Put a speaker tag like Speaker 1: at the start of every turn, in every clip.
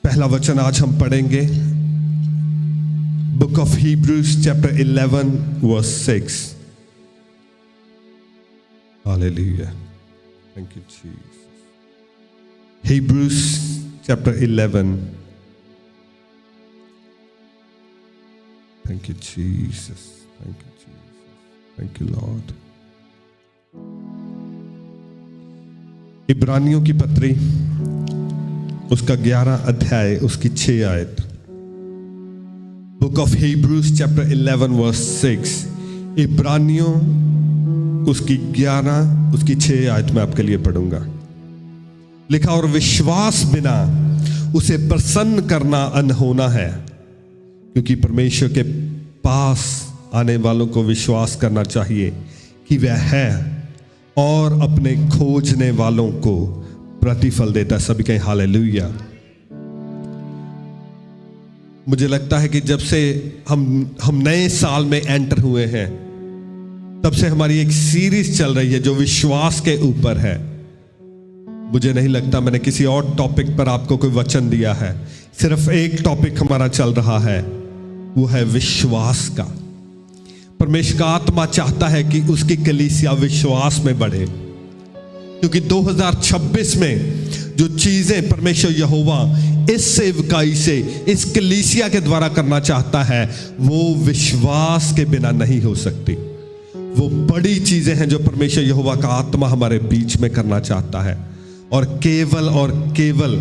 Speaker 1: पहला वचन आज हम पढ़ेंगे book of Hebrews chapter 11 verse 6. Hallelujah. Thank you Jesus. Hebrews chapter 11. Thank you Jesus. Thank you Jesus. Thank you Lord. इब्रानियों की पत्री उसका 11 अध्याय उसकी 6 आयत. Book of Hebrews chapter 11 verse 6. इब्रानियों उसकी 11 उसकी 6 आयत में आपके लिए पढ़ूंगा. लिखा, और विश्वास बिना उसे प्रसन्न करना अनहोना है, क्योंकि परमेश्वर के पास आने वालों को विश्वास करना चाहिए कि वह है और अपने खोजने वालों को प्रतिफल देता है. सभी कहें हालेलुया. मुझे लगता है कि जब से हम नए साल में एंटर हुए हैं, तब से हमारी एक सीरीज चल रही है जो विश्वास के ऊपर है. मुझे नहीं लगता मैंने किसी और टॉपिक पर आपको कोई वचन दिया है. सिर्फ एक टॉपिक हमारा चल रहा है, वो है विश्वास का. परमेश्वर का आत्मा चाहता है कि उसकी कलीसिया विश्वास में बढ़े, क्योंकि 2026 में जो चीजें परमेश्वर यहोवा इस सेवकाई से, इस कलीसिया के द्वारा करना चाहता है, वो विश्वास के बिना नहीं हो सकती. वो बड़ी चीजें हैं जो परमेश्वर यहोवा का आत्मा हमारे बीच में करना चाहता है. और केवल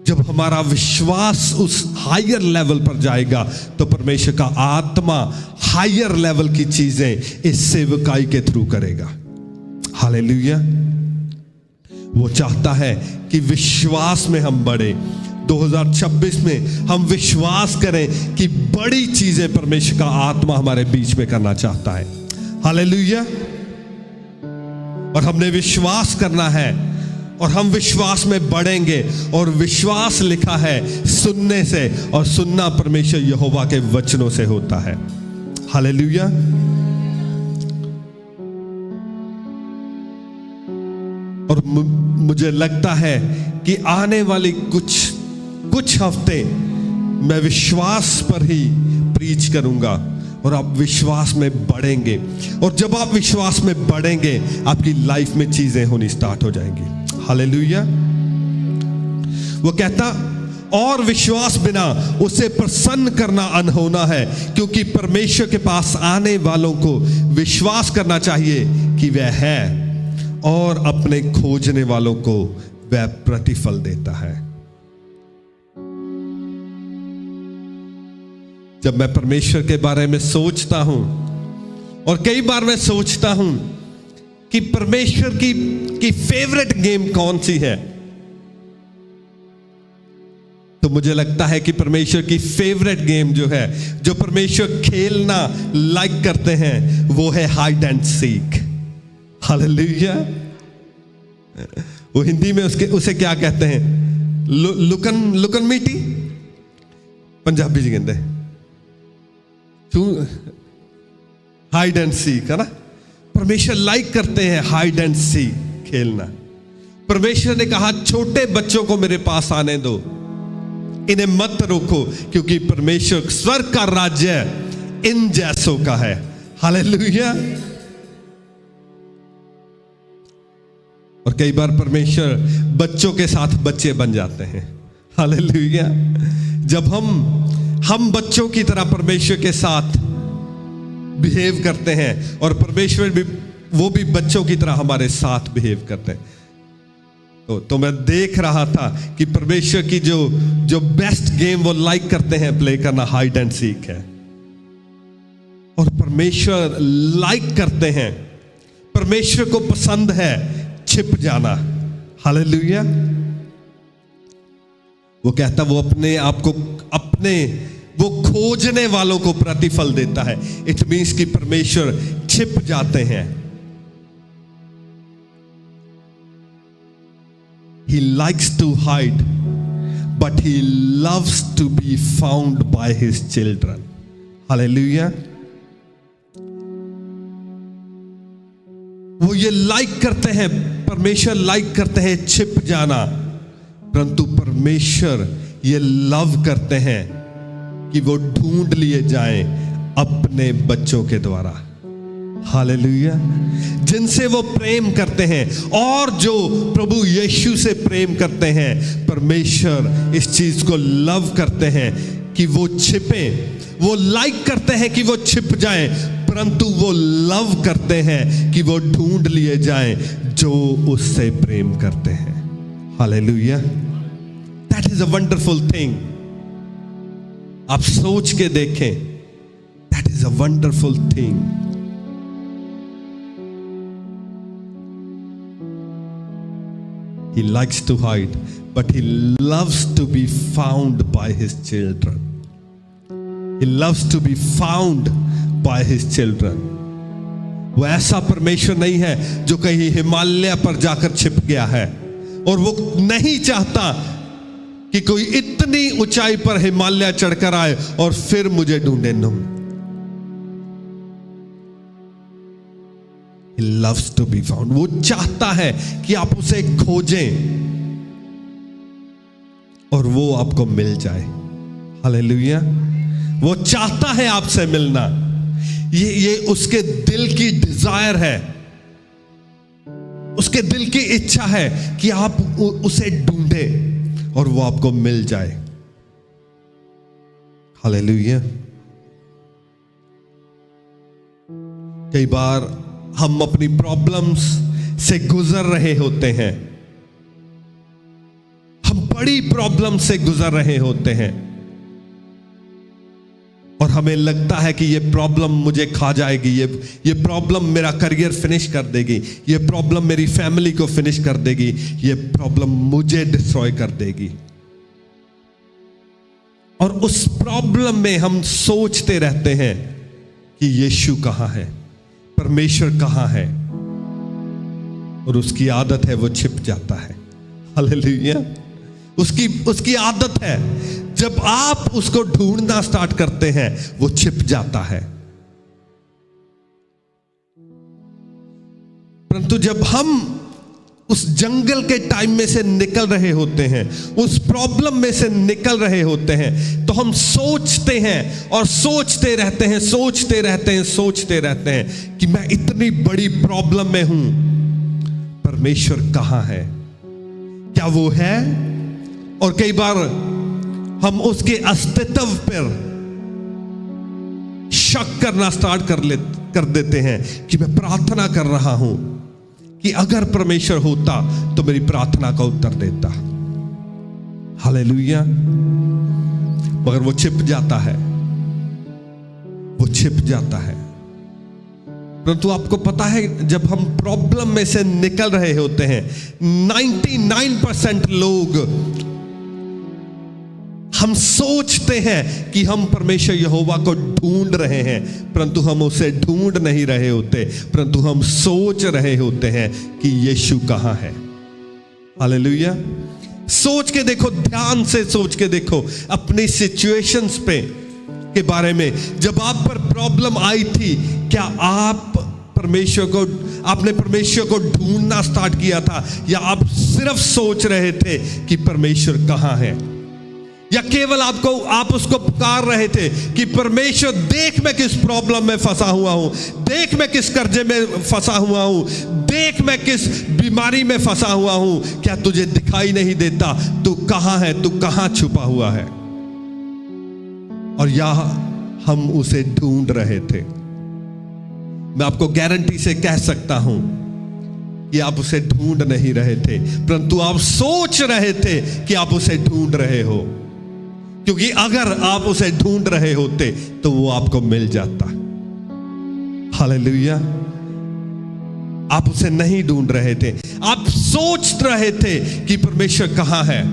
Speaker 1: जब हमारा विश्वास उस हायर लेवल पर जाएगा, तो परमेश्वर का आत्मा हायर लेवल की चीजें इस सेवकाई के थ्रू करेगा. हालेलुया. वो चाहता है कि विश्वास में हम बढ़े. 2026 में हम विश्वास करें कि बड़ी चीजें परमेश्वर का आत्मा हमारे बीच में करना चाहता है. हालेलुया. और हमने विश्वास करना है और हम विश्वास में बढ़ेंगे. और विश्वास लिखा है सुनने से, और सुनना परमेश्वर यहोवा के वचनों से होता है. हालेलुया. और मुझे लगता है कि आने वाली कुछ हफ्ते मैं विश्वास पर ही प्रीच करूंगा, और आप विश्वास में बढ़ेंगे. और जब आप विश्वास में बढ़ेंगे, आपकी लाइफ में चीजें होनी स्टार्ट हो जाएंगी. हालेलुया. वो कहता, और विश्वास बिना उसे प्रसन्न करना अनहोना है, क्योंकि परमेश्वर के पास आने वालों को विश्वास करना चाहिए कि वह है और अपने खोजने वालों को वह प्रतिफल देता है. जब मैं परमेश्वर के बारे में सोचता हूं, और कई बार मैं सोचता हूं कि परमेश्वर की फेवरेट गेम कौन सी है, तो मुझे लगता है कि परमेश्वर की फेवरेट गेम जो है, जो परमेश्वर खेलना लाइक करते हैं, वो है हाइड एंड सीक. हालेलुया. वो हिंदी में उसे क्या कहते हैं? लुकन मीटी. पंजाबी जी कहते हाइड एंड सीक, है ना. परमेश्वर लाइक करते हैं हाइड एंड सीक खेलना. परमेश्वर ने कहा, छोटे बच्चों को मेरे पास आने दो, इन्हें मत रोको, क्योंकि परमेश्वर स्वर्ग का राज्य इन जैसों का है. हालेलुया. और कई बार परमेश्वर बच्चों के साथ बच्चे बन जाते हैं. हालेलुया. जब हम बच्चों की तरह परमेश्वर के साथ बिहेव करते हैं, और परमेश्वर भी वो भी बच्चों की तरह हमारे साथ बिहेव करते हैं. तो मैं देख रहा था कि परमेश्वर की जो बेस्ट गेम वो लाइक करते हैं प्ले करना, हाइड एंड सीक है. और परमेश्वर लाइक करते हैं, परमेश्वर को पसंद है छिप जाना. हालेलुया. वो कहता, वो अपने आप को वो खोजने वालों को प्रतिफल देता है. इट मीन्स कि परमेश्वर छिप जाते हैं. He likes to hide, but he loves to be found by his children. Hallelujah. वो ये लाइक करते हैं, परमेश्वर लाइक करते हैं छिप जाना, परंतु परमेश्वर ये लव करते हैं कि वो ढूंढ लिए जाएं अपने बच्चों के द्वारा। हालेलुया। जिनसे वो प्रेम करते हैं और जो प्रभु यीशु से प्रेम करते हैं, परमेश्वर इस चीज को लव करते हैं कि वो छिपे। वो लाइक करते हैं कि वो छिप जाएं, परंतु वो लव करते हैं कि वो ढूंढ लिए जाएं जो उससे प्रेम करते हैं। Hallelujah. That is a wonderful thing. आप सोच के देखें, that is a wonderful thing. He likes to hide, but he loves to be found by his children. He loves to be found by his children. वो ऐसा परमेश्वर नहीं है जो कहीं हिमालय पर जाकर छिप गया है, और वो नहीं चाहता कि कोई इतनी ऊंचाई पर हिमालय चढ़कर आए और फिर मुझे ढूंढे। No, He loves to be found. वो चाहता है कि आप उसे खोजें और वो आपको मिल जाए। हालेलुया। वो चाहता है आपसे मिलना। ये उसके दिल की डिजायर है, उसके दिल की इच्छा है कि आप उसे ढूंढें और वो आपको मिल जाए। हालेलुया। कई बार हम अपनी प्रॉब्लम्स से गुजर रहे होते हैं, हम बड़ी प्रॉब्लम से गुजर रहे होते हैं, और हमें लगता है कि ये प्रॉब्लम मुझे खा जाएगी, ये प्रॉब्लम मेरा करियर फिनिश कर देगी, ये प्रॉब्लम मेरी फैमिली को फिनिश कर देगी, ये प्रॉब्लम मुझे डिस्ट्रॉय कर देगी। और उस प्रॉब्लम में हम सोचते रहते हैं कि यीशु कहां है, परमेश्वर कहां है, और उसकी आदत है वो छिप जाता है। हालेलुया। उसकी आदत है जब आप उसको ढूंढना स्टार्ट करते हैं वो छिप जाता है। परंतु जब हम उस जंगल के टाइम में से निकल रहे होते हैं, उस प्रॉब्लम में से निकल रहे होते हैं, तो हम सोचते हैं और सोचते रहते हैं, सोचते रहते हैं, सोचते रहते हैं कि मैं इतनी बड़ी प्रॉब्लम में हूं, परमेश्वर कहां है, क्या वो है? और कई बार हम उसके अस्तित्व पर शक करना स्टार्ट कर देते हैं कि मैं प्रार्थना कर रहा हूं कि अगर परमेश्वर होता तो मेरी प्रार्थना का उत्तर देता। हालेलुया। मगर वो छिप जाता है, वो छिप जाता है। परंतु आपको पता है, जब हम प्रॉब्लम में से निकल रहे होते हैं, 99% लोग हम सोचते हैं कि हम परमेश्वर यहोवा को ढूंढ रहे हैं, परंतु हम उसे ढूंढ नहीं रहे होते, परंतु हम सोच रहे होते हैं कि यीशु कहां है। हालेलुया। सोच के देखो, ध्यान से सोच के देखो अपनी सिचुएशंस पे के बारे में। जब आप पर प्रॉब्लम आई थी, क्या आपने परमेश्वर को ढूंढना स्टार्ट किया था, या आप सिर्फ सोच रहे थे कि परमेश्वर कहां है? या केवल आप उसको पुकार रहे थे कि परमेश्वर देख मैं किस प्रॉब्लम में फंसा हुआ हूं, देख मैं किस कर्जे में फंसा हुआ हूं, देख मैं किस बीमारी में फंसा हुआ हूं, क्या तुझे दिखाई नहीं देता? तू कहां है? तू कहां छुपा हुआ है? और यहां हम उसे ढूंढ रहे थे। मैं आपको गारंटी से कह सकता हूं कि आप उसे ढूंढ नहीं रहे थे, परंतु आप सोच रहे थे कि आप उसे ढूंढ रहे हो, क्योंकि अगर आप उसे ढूंढ रहे होते तो वो आपको मिल जाता। हालेलुया। आप उसे नहीं ढूंढ रहे थे, आप सोच रहे थे कि परमेश्वर कहां है।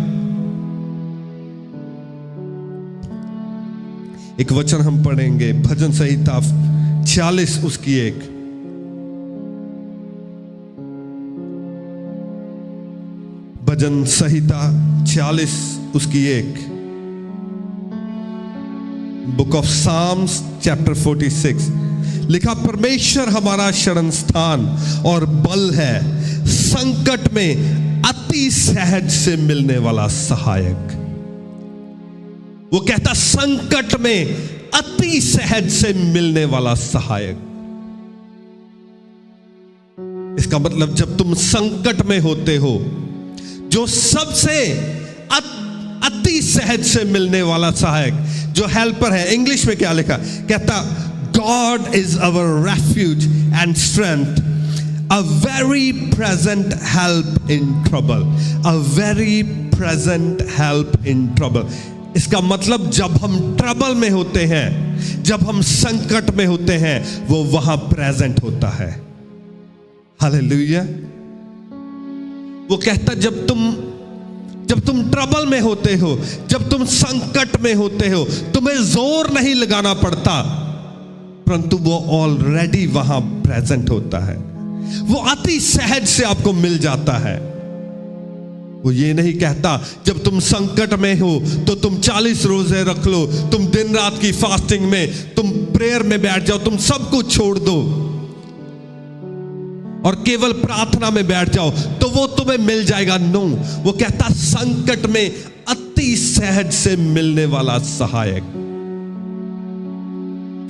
Speaker 1: एक वचन हम पढ़ेंगे, भजन संहिता 46 उसकी 1। भजन संहिता 46 उसकी 1। बुक ऑफ साम्स चैप्टर 46 लिखा, परमेश्वर हमारा शरण स्थान और बल है, संकट में अति सहज से मिलने वाला सहायक। वो कहता संकट में अति सहज से मिलने वाला सहायक। इसका मतलब जब तुम संकट में होते हो, जो सबसे अति सहज से मिलने वाला सहायक, जो हेल्पर है, इंग्लिश में क्या लिखा, कहता God is our refuge and strength, a very present help in trouble, a very present help in trouble। इसका मतलब जब हम ट्रबल में होते हैं, जब हम संकट में होते हैं, वो वहां प्रेजेंट होता है। हालेलुया। वो कहता जब तुम ट्रबल में होते हो, जब तुम संकट में होते हो, तुम्हें जोर नहीं लगाना पड़ता, परंतु वो ऑलरेडी वहां प्रेजेंट होता है। वो अति सहज से आपको मिल जाता है। वो ये नहीं कहता जब तुम संकट में हो तो तुम 40 रोजे रख लो, तुम दिन रात की फास्टिंग में, तुम प्रेयर में बैठ जाओ, तुम सब कुछ छोड़ दो और केवल प्रार्थना में बैठ जाओ तो वो तुम्हें मिल जाएगा। नो, वो कहता संकट में अति सहज से मिलने वाला सहायक,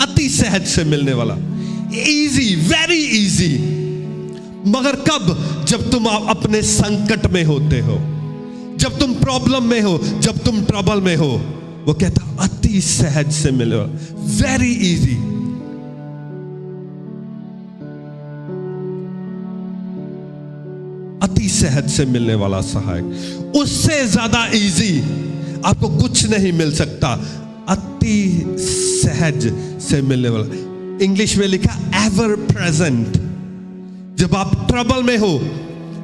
Speaker 1: अति सहज से मिलने वाला, इजी, वेरी इजी। मगर कब? जब तुम अपने संकट में होते हो, जब तुम प्रॉब्लम में हो, जब तुम ट्रबल में हो, वो कहता अति सहज से मिले, वेरी इजी। अति सहज से मिलने वाला सहायक, उससे ज्यादा इजी आपको कुछ नहीं मिल सकता। अति सहज से मिलने वाला, इंग्लिश में लिखा एवर प्रेजेंट। जब आप ट्रबल में हो,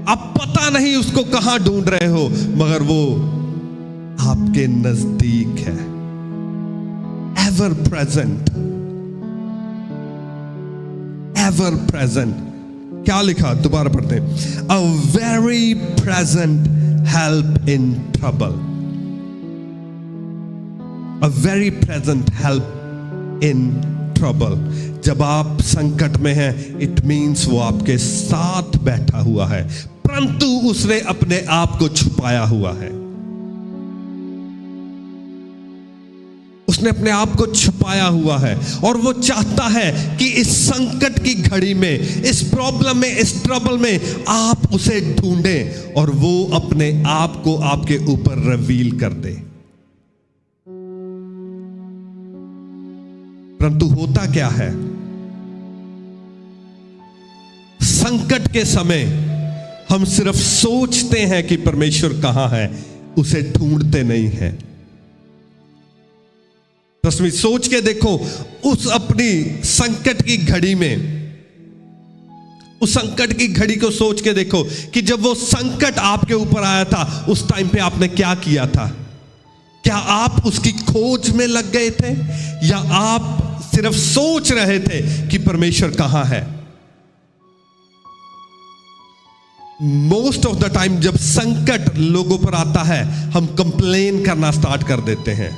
Speaker 1: आप पता नहीं उसको कहां ढूंढ रहे हो, मगर वो आपके नजदीक है। Ever present, ever present. क्या लिखा? दोबारा पढ़ते हैं, a very present help in trouble, a very present help in trouble. जब आप संकट में हैं, इट मीन्स वो आपके साथ बैठा हुआ है, परंतु उसने अपने आप को छुपाया हुआ है। उसने अपने आप को छुपाया हुआ है और वो चाहता है कि इस संकट की घड़ी में, इस प्रॉब्लम में, इस ट्रबल में आप उसे ढूंढें और वो अपने आप को आपके ऊपर रिवील कर दे। परंतु होता क्या है, संकट के समय हम सिर्फ सोचते हैं कि परमेश्वर कहां है, उसे ढूंढते नहीं हैं। तस्वीर सोच के देखो, उस अपनी संकट की घड़ी में, उस संकट की घड़ी को सोच के देखो कि जब वो संकट आपके ऊपर आया था, उस टाइम पे आपने क्या किया था? क्या आप उसकी खोज में लग गए थे या आप सिर्फ सोच रहे थे कि परमेश्वर कहां है? मोस्ट ऑफ द टाइम जब संकट लोगों पर आता है, हम कंप्लेन करना स्टार्ट कर देते हैं।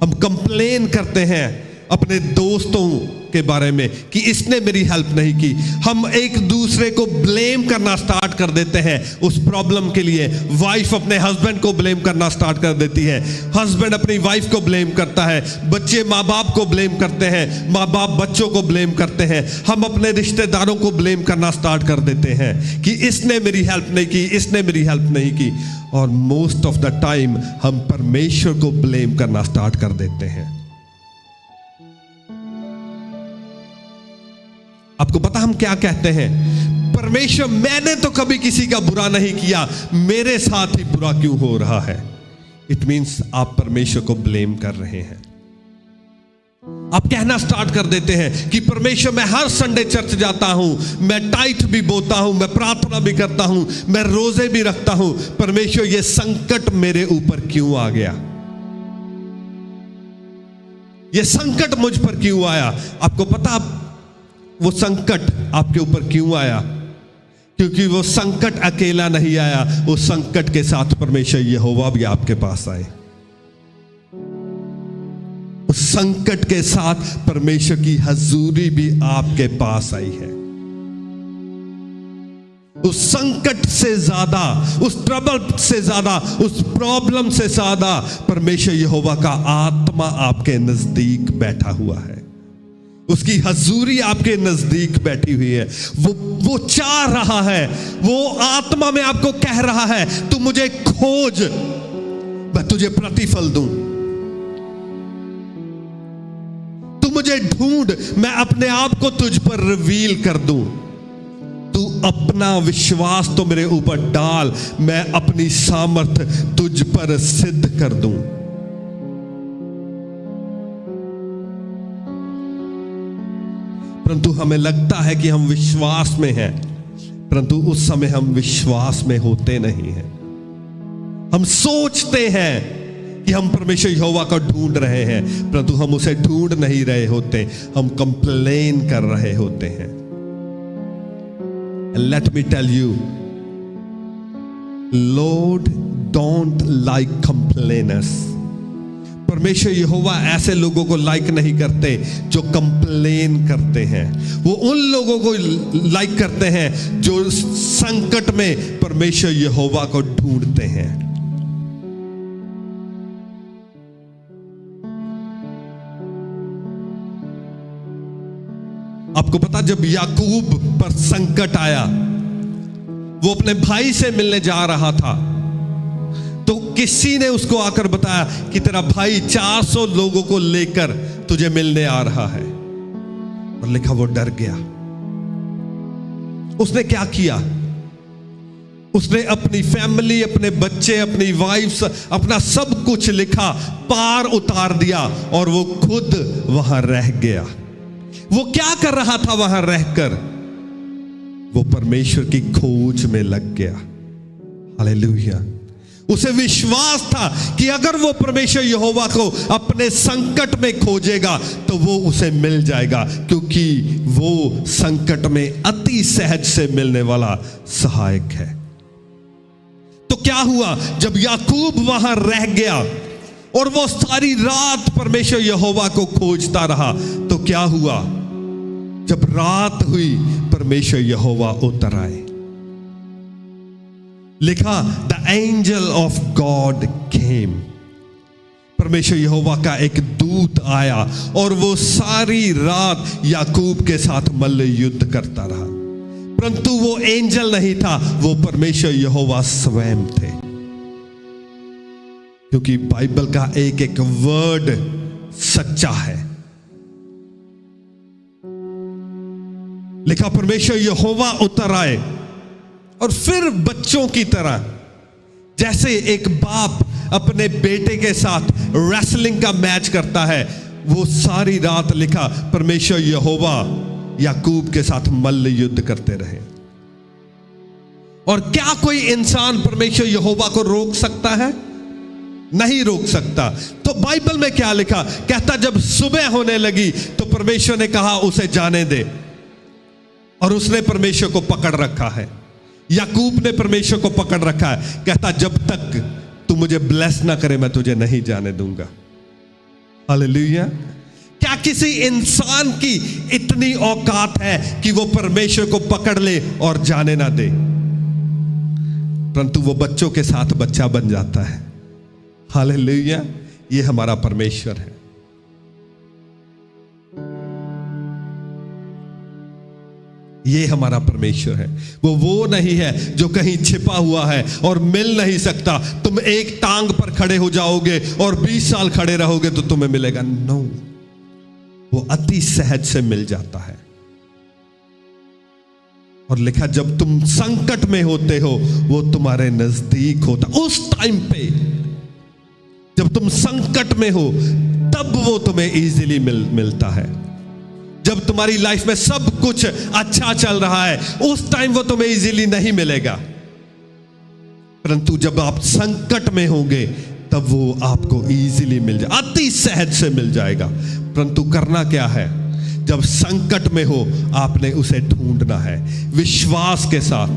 Speaker 1: हम कंप्लेन करते हैं अपने दोस्तों के बारे में कि इसने मेरी हेल्प नहीं की। हम एक दूसरे को ब्लेम करना स्टार्ट कर देते हैं उस प्रॉब्लम के लिए। वाइफ अपने हस्बैंड को ब्लेम करना स्टार्ट कर देती है, हस्बैंड अपनी वाइफ को ब्लेम करता है, बच्चे माँ बाप को ब्लेम करते हैं, माँ बाप बच्चों को ब्लेम करते हैं, हम अपने रिश्तेदारों को ब्लेम करना स्टार्ट कर देते हैं कि इसने मेरी हेल्प नहीं की, इसने मेरी हेल्प नहीं की। और मोस्ट ऑफ द टाइम हम परमेश्वर को ब्लेम करना स्टार्ट कर देते हैं। आपको पता हम क्या कहते हैं? परमेश्वर, मैंने तो कभी किसी का बुरा नहीं किया, मेरे साथ ही बुरा क्यों हो रहा है? इट मीन्स आप परमेश्वर को ब्लेम कर रहे हैं। आप कहना स्टार्ट कर देते हैं कि परमेश्वर, मैं हर संडे चर्च जाता हूं, मैं टाइथ भी बोता हूं, मैं प्रार्थना भी करता हूं, मैं रोजे भी रखता हूं, परमेश्वर ये संकट मेरे ऊपर क्यों आ गया? ये संकट मुझ पर क्यों आया? आपको पता वो संकट आपके ऊपर क्यों आया? क्योंकि वो संकट अकेला नहीं आया, उस संकट के साथ परमेश्वर यहोवा भी आपके पास आए। उस संकट के साथ परमेश्वर की हजूरी भी आपके पास आई है। उस संकट से ज्यादा, उस ट्रबल से ज्यादा, उस प्रॉब्लम से ज्यादा परमेश्वर यहोवा का आत्मा आपके नजदीक बैठा हुआ है। उसकी हजूरी आपके नजदीक बैठी हुई है। वो चाह रहा है, वो आत्मा में आपको कह रहा है, तू मुझे खोज, मैं तुझे प्रतिफल दूं। तू मुझे ढूंढ, मैं अपने आप को तुझ पर रिवील कर दूं। तू अपना विश्वास तो मेरे ऊपर डाल, मैं अपनी सामर्थ तुझ पर सिद्ध कर दूं। परंतु हमें लगता है कि हम विश्वास में हैं, परंतु उस समय हम विश्वास में होते नहीं हैं। हम सोचते हैं कि हम परमेश्वर यहोवा को ढूंढ रहे हैं, परंतु हम उसे ढूंढ नहीं रहे होते, हम कंप्लेन कर रहे होते हैं। Let me tell you, Lord don't like complainers. परमेश्वर यहोवा ऐसे लोगों को लाइक नहीं करते जो कंप्लेन करते हैं। वो उन लोगों को लाइक करते हैं जो संकट में परमेश्वर यहोवा को ढूंढते हैं। आपको पता, जब याकूब पर संकट आया, वो अपने भाई से मिलने जा रहा था, तो किसी ने उसको आकर बताया कि तेरा भाई 400 लोगों को लेकर तुझे मिलने आ रहा है। और लिखा वो डर गया। उसने क्या किया? उसने अपनी फैमिली, अपने बच्चे, अपनी वाइफ्स, अपना सब कुछ लिखा, पार उतार दिया और वो खुद वहां रह गया। वो क्या कर रहा था वहां रहकर? वो परमेश्वर की खोज में लग गया। हालेलुया। उसे विश्वास था कि अगर वो परमेश्वर यहोवा को अपने संकट में खोजेगा तो वो उसे मिल जाएगा, क्योंकि वो संकट में अति सहज से मिलने वाला सहायक है। तो क्या हुआ? जब याकूब वहां रह गया और वो सारी रात परमेश्वर यहोवा को खोजता रहा, तो क्या हुआ? जब रात हुई, परमेश्वर यहोवा उतर आए। लिखा, द एंजल ऑफ गॉड केम। परमेश्वर यहोवा का एक दूत आया और वो सारी रात याकूब के साथ मल्ल युद्ध करता रहा। परंतु वो एंजल नहीं था, वो परमेश्वर यहोवा स्वयं थे। क्योंकि बाइबल का एक एक वर्ड सच्चा है। लिखा, परमेश्वर यहोवा उतर आए और फिर बच्चों की तरह, जैसे एक बाप अपने बेटे के साथ रेसलिंग का मैच करता है, वो सारी रात लिखा परमेश्वर यहोवा याकूब के साथ मल्ल युद्ध करते रहे। और क्या कोई इंसान परमेश्वर यहोवा को रोक सकता है? नहीं रोक सकता। तो बाइबल में क्या लिखा? कहता, जब सुबह होने लगी तो परमेश्वर ने कहा उसे जाने दे, और उसने परमेश्वर को पकड़ रखा है। याकूब ने परमेश्वर को पकड़ रखा है। कहता, जब तक तू मुझे ब्लेस ना करे मैं तुझे नहीं जाने दूंगा। हालेलुया। क्या किसी इंसान की इतनी औकात है कि वो परमेश्वर को पकड़ ले और जाने ना दे? परंतु वो बच्चों के साथ बच्चा बन जाता है। हालेलुया। ये हमारा परमेश्वर है। ये हमारा परमेश्वर है। वो नहीं है जो कहीं छिपा हुआ है और मिल नहीं सकता। तुम एक टांग पर खड़े हो जाओगे और 20 साल खड़े रहोगे तो तुम्हें मिलेगा। नो, वो अति सहज से मिल जाता है। और लिखा, जब तुम संकट में होते हो वो तुम्हारे नजदीक होता। उस टाइम पे जब तुम संकट में हो तब वो तुम्हें इजीली मिलता है। जब तुम्हारी लाइफ में सब कुछ अच्छा चल रहा है उस टाइम वो तुम्हें इजीली नहीं मिलेगा, परंतु जब आप संकट में होंगे तब वो आपको इजीली मिल जाए, अति सहज से मिल जाएगा। परंतु करना क्या है? जब संकट में हो आपने उसे ढूंढना है विश्वास के साथ।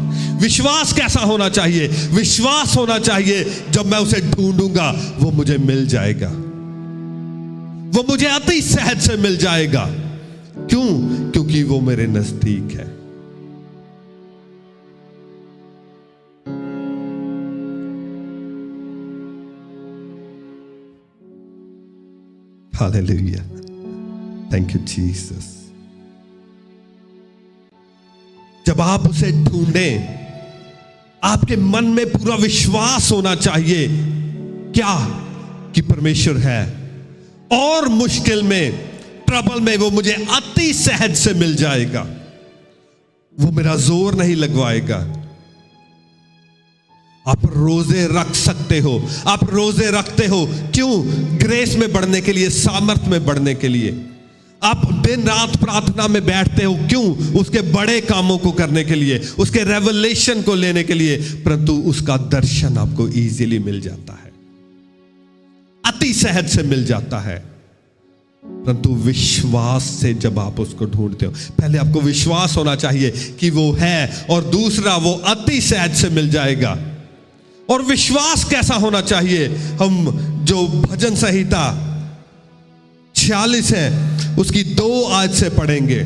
Speaker 1: विश्वास कैसा होना चाहिए? विश्वास होना चाहिए जब मैं उसे ढूंढूंगा वो मुझे मिल जाएगा, वो मुझे अति सहज से मिल जाएगा। क्यों? क्योंकि वो मेरे नजदीक है। Hallelujah, thank you Jesus. जब आप उसे ढूंढें, आपके मन में पूरा विश्वास होना चाहिए क्या कि परमेश्वर है, और मुश्किल में, ट्रबल में वो मुझे अति सहज से मिल जाएगा। वो मेरा जोर नहीं लगवाएगा। आप रोजे रख सकते हो, आप रोजे रखते हो क्यों? ग्रेस में बढ़ने के लिए, सामर्थ में बढ़ने के लिए। आप दिन रात प्रार्थना में बैठते हो क्यों? उसके बड़े कामों को करने के लिए, उसके रेवलेशन को लेने के लिए, परंतु उसका दर्शन आपको इजीली मिल जाता है, अति सहज से मिल जाता है। परंतु विश्वास से जब आप उसको ढूंढते हो, पहले आपको विश्वास होना चाहिए कि वो है, और दूसरा वो अति सहज से मिल जाएगा। और विश्वास कैसा होना चाहिए? हम जो भजन संहिता 46 है उसकी 2 आयत से पढ़ेंगे।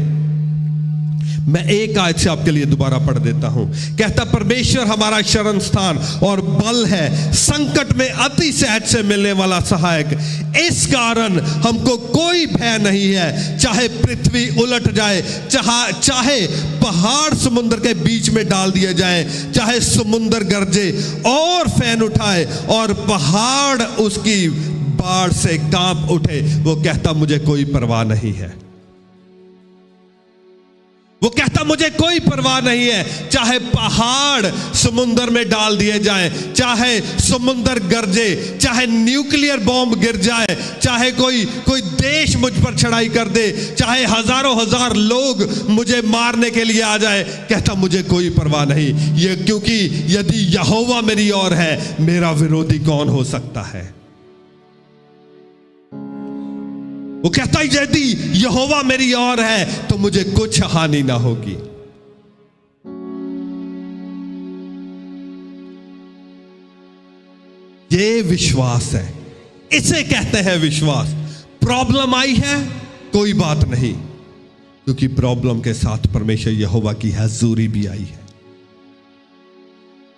Speaker 1: मैं 1 आयत से आपके लिए दोबारा पढ़ देता हूं। कहता, परमेश्वर हमारा शरण स्थान और बल है, संकट में अति सहज से मिलने वाला सहायक। इस कारण हमको कोई भय नहीं है, चाहे पृथ्वी उलट जाए, चाहे पहाड़ समुद्र के बीच में डाल दिए जाए, चाहे समुद्र गरजे और फैन उठाए और पहाड़ उसकी बाढ़ से कांप उठे। वो कहता, मुझे कोई परवाह नहीं है। वो कहता, मुझे कोई परवाह नहीं है, चाहे पहाड़ समुद्र में डाल दिए जाएं, चाहे समुद्र गरजे, चाहे न्यूक्लियर बॉम्ब गिर जाए, चाहे कोई देश मुझ पर चढ़ाई कर दे, चाहे हजारों हजार लोग मुझे मारने के लिए आ जाए। कहता, मुझे कोई परवाह नहीं, ये क्योंकि यदि यहोवा मेरी ओर है, मेरा विरोधी कौन हो सकता है? वो कहता है, यदि यहोवा मेरी ओर है तो मुझे कुछ हानि ना होगी। ये विश्वास है, इसे कहते हैं विश्वास। प्रॉब्लम आई है, कोई बात नहीं, क्योंकि प्रॉब्लम के साथ परमेश्वर यहोवा की हजूरी भी आई है,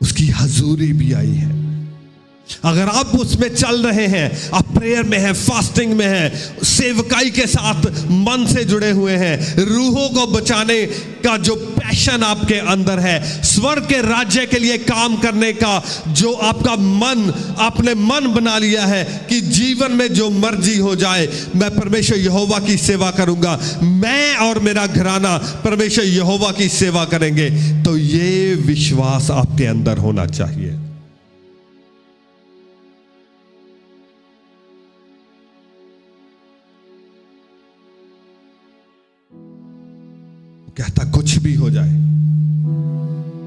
Speaker 1: उसकी हजूरी भी आई है। अगर आप उसमें चल रहे हैं, आप प्रेयर में हैं, फास्टिंग में हैं, सेवकाई के साथ मन से जुड़े हुए हैं, रूहों को बचाने का जो पैशन आपके अंदर है, स्वर्ग के राज्य के लिए काम करने का जो आपका मन, आपने मन बना लिया है कि जीवन में जो मर्जी हो जाए, मैं परमेश्वर यहोवा की सेवा करूंगा, मैं और मेरा घराना परमेश्वर यहोवा की सेवा करेंगे, तो ये विश्वास आपके अंदर होना चाहिए। कहता, कुछ भी हो जाए,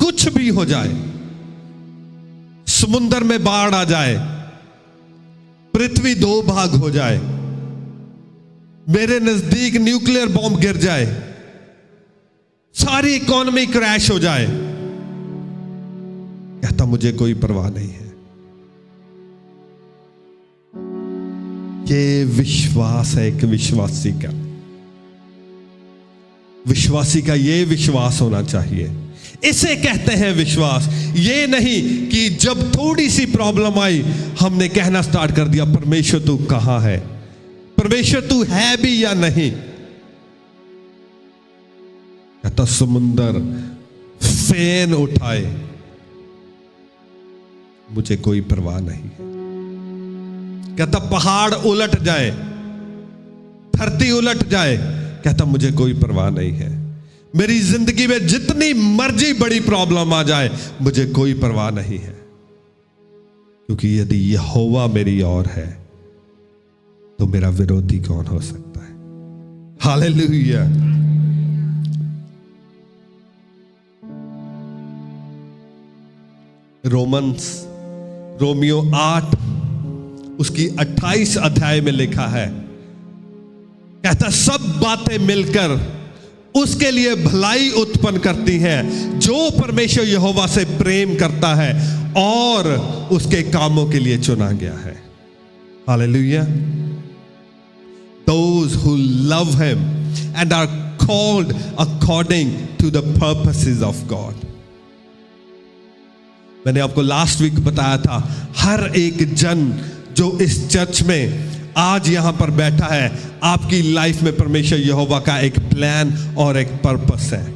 Speaker 1: कुछ भी हो जाए, समुद्र में बाढ़ आ जाए, पृथ्वी 2 भाग हो जाए, मेरे नजदीक न्यूक्लियर बॉम्ब गिर जाए, सारी इकोनॉमी क्रैश हो जाए, कहता, मुझे कोई परवाह नहीं है। ये विश्वास है एक विश्वासी का। विश्वासी का ये विश्वास होना चाहिए, इसे कहते हैं विश्वास। ये नहीं कि जब थोड़ी सी प्रॉब्लम आई हमने कहना स्टार्ट कर दिया, परमेश्वर तू कहां है, परमेश्वर तू है भी या नहीं। कहता, समुंदर फेन उठाए, मुझे कोई परवाह नहीं है। कहता, पहाड़ उलट जाए, धरती उलट जाए, कहता, मुझे कोई परवाह नहीं है। मेरी जिंदगी में जितनी मर्जी बड़ी प्रॉब्लम आ जाए, मुझे कोई परवाह नहीं है, क्योंकि यदि यहोवा मेरी ओर है तो मेरा विरोधी कौन हो सकता है? हालेलुया। रोमियो 8 उसकी 28 अध्याय में लिखा है, कहता, सब बातें मिलकर उसके लिए भलाई उत्पन्न करती हैं जो परमेश्वर यहोवा से प्रेम करता है और उसके कामों के लिए चुना गया है। Hallelujah. Those who love him and are called according to the purposes of God. मैंने आपको लास्ट वीक बताया था, हर एक जन जो इस चर्च में आज यहां पर बैठा है, आपकी लाइफ में परमेश्वर यहोवा का एक प्लान और एक पर्पस है।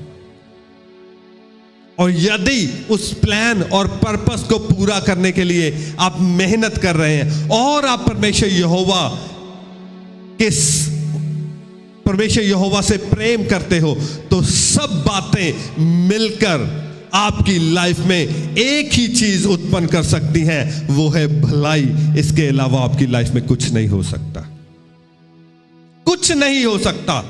Speaker 1: और यदि उस प्लान और पर्पस को पूरा करने के लिए आप मेहनत कर रहे हैं और आप परमेश्वर यहोवा से प्रेम करते हो, तो सब बातें मिलकर आपकी लाइफ में एक ही चीज उत्पन्न कर सकती हैं, वो है भलाई। इसके अलावा आपकी लाइफ में कुछ नहीं हो सकता, कुछ नहीं हो सकता।